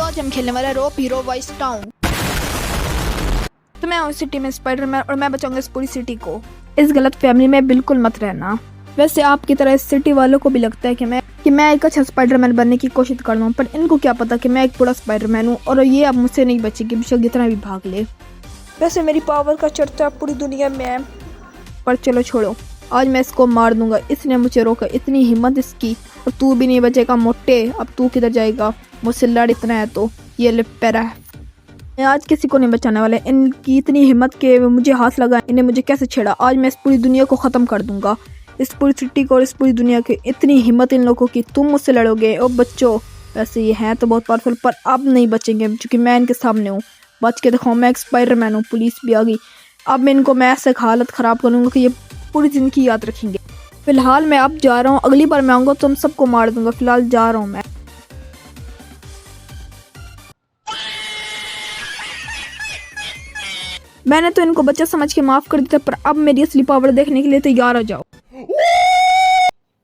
आज हम खेलने वाले रोप हीरो वाइस टाउन। तो मैं हूँ सिटी में स्पाइडरमैन और मैं बचाऊंगा इस पूरी सिटी को। इस गलत फैमिली में बिल्कुल मत रहना। वैसे आपकी तरह इस सिटी वालों को भी लगता है कि मैं एक अच्छा स्पाइडरमैन बनने की कोशिश कर रहा हूँ, पर इनको क्या पता कि मैं एक बुरा स्पाइडरमैन हूँ और ये अब मुझसे नहीं बचेगी, बेशक जितना भी भाग ले। वैसे मेरी पावर का चर्चा पूरी दुनिया में है, पर चलो छोड़ो, आज मैं इसको मार दूंगा। इसने मुझे रोका, इतनी हिम्मत इसकी, और तू भी नहीं बचेगा मोटे। अब तू किधर जाएगा, मुझसे लड़ इतना है तो ये ले पैरा है। मैं आज किसी को नहीं बचाने वाला। इनकी इतनी हिम्मत के मुझे हाथ लगा, इन्हें मुझे कैसे छेड़ा। आज मैं इस पूरी दुनिया को ख़त्म कर दूंगा, इस पूरी सिटी को और इस पूरी दुनिया की। इतनी हिम्मत इन लोगों की, तुम मुझसे लड़ोगे। और बच्चों, वैसे ये हैं तो बहुत पावरफुल, पर अब नहीं बचेंगे क्योंकि मैं इनके सामने हूँ। बच के दिखाऊँ, मैं एक स्पाइडरमैन हूँ। पुलिस भी आ गई। अब मैं इनको ऐसे हालत ख़राब करूँगा कि ये पूरी ज़िंदगी याद रखेंगे। फिलहाल मैं अब जा रहा हूँ, अगली बार मैं आऊँगा तो हम सबको मार दूंगा। फिलहाल जा रहा हूँ मैं। मैंने तो इनको बच्चा समझ के माफ कर दिया, पर अब मेरी असली पावर देखने के लिए तैयार हो जाओ।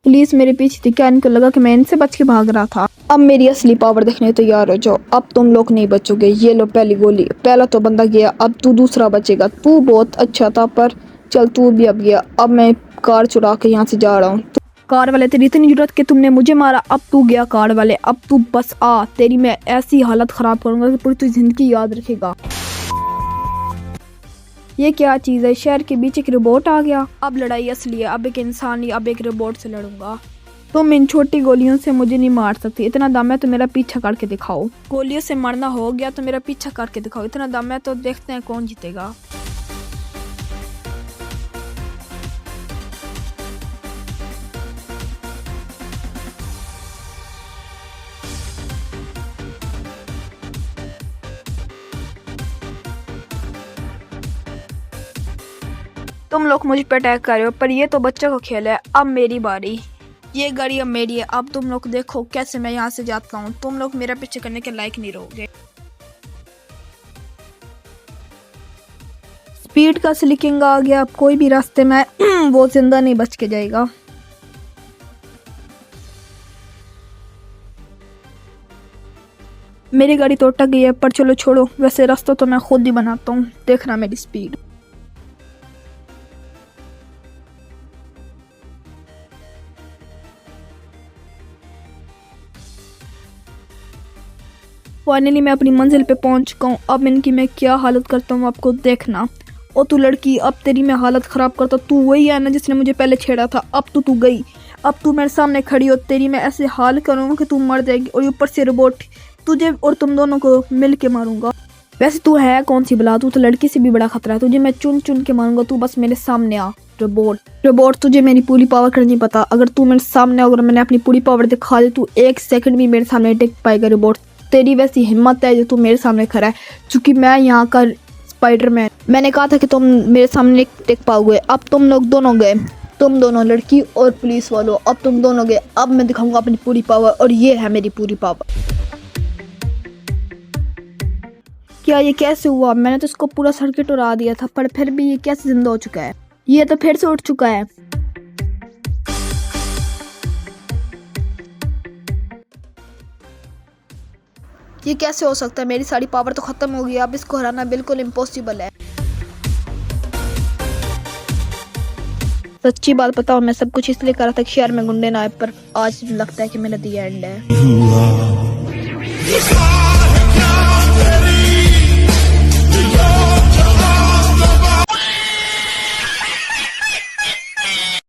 पुलिस मेरे पीछे थी, क्या इनको लगा कि मैं इनसे बच के भाग रहा था? अब मेरी असली पावर देखने तैयार हो जाओ। अब तुम लोग नहीं बचोगे। ये लो पहली गोली। पहला तो बंदा गया, अब तू दूसरा बचेगा। तू बहुत अच्छा था, पर चल तू भी अब गया। अब मैं कार चुरा के यहाँ से जा रहा हूँ। कार वाले, तेरी इतनी जरूरत कि तुमने मुझे मारा। अब तू गया कार वाले, अब तू बस आ। तेरी मैं ऐसी हालत खराब करूंगा कि पूरी जिंदगी याद रखेगा। ये क्या चीज़ है? शहर के बीच एक रोबोट आ गया। अब लड़ाई असली है, अब एक इंसान नहीं, अब एक रोबोट से लड़ूंगा। तुम इन छोटी गोलियों से मुझे नहीं मार सकती। इतना दम है तो मेरा पीछा करके दिखाओ। गोलियों से मरना हो गया तो मेरा पीछा करके दिखाओ। इतना दम है तो देखते हैं कौन जीतेगा। तुम लोग मुझ पे अटैक कर रहे हो, पर ये तो बच्चों का खेल है। अब मेरी बारी। ये गाड़ी अब मेरी है। अब तुम लोग देखो कैसे मैं यहाँ से जाता हूँ। तुम लोग मेरा पीछे करने के लायक नहीं रहोगे। स्पीड का स्लिकिंग आ गया। अब कोई भी रास्ते में वो जिंदा नहीं बच के जाएगा। मेरी गाड़ी तो अटक गई है, पर चलो छोड़ो। वैसे रास्ता तो मैं खुद ही बनाता हूँ, देखना मेरी स्पीड। फाइनली मैं अपनी मंजिल पे पहुंच चुका हूँ। अब इनकी मैं क्या हालत करता हूँ आपको देखना। ओ तू लड़की, अब तेरी मैं हालत ख़राब करता। तू वही है ना जिसने मुझे पहले छेड़ा था? अब तो तू गई। अब तू मेरे सामने खड़ी हो, तेरी मैं ऐसे हाल करूँगा कि तू मर जाएगी। और ऊपर से रोबोट, तुझे और तुम दोनों को मिल के मारूंगा। वैसे तू है कौन सी बला? तू तो लड़की से भी बड़ा खतरा है। तुझे मैं चुन चुन के मारूंगा। तू बस मेरे सामने आ। रोबोट, तुझे मेरी पूरी पावर का नहीं पता। अगर तू मेरे सामने, अगर मैंने अपनी पूरी पावर दिखा दी, तू एक सेकंड भी मेरे सामने टिक पाएगा। रोबोट, तेरी वैसी हिम्मत है जो तू मेरे सामने खड़ा है, क्योंकि मैं यहाँ का स्पाइडरमैन। मैंने कहा था कि तुम मेरे सामने टिक पाओगे। अब तुम लोग दोनों गए, तुम दोनों लड़की और पुलिस वालों, अब तुम दोनों गए। अब मैं दिखाऊंगा अपनी पूरी पावर, और ये है मेरी पूरी पावर। क्या ये कैसे हुआ? मैंने तो इसको पूरा सर्किट उड़ा दिया था, पर फिर भी ये कैसे जिंदा हो चुका है? ये तो फिर से उठ चुका है। ये कैसे हो सकता है? मेरी सारी पावर तो खत्म हो गई। अब इसको हराना बिल्कुल इम्पॉसिबल है। सच्ची बात बताओ, मैं सब कुछ इसलिए कर रहा था कि शहर में गुंडे ना आए, पर आज लगता है कि मेरा दी एंड है।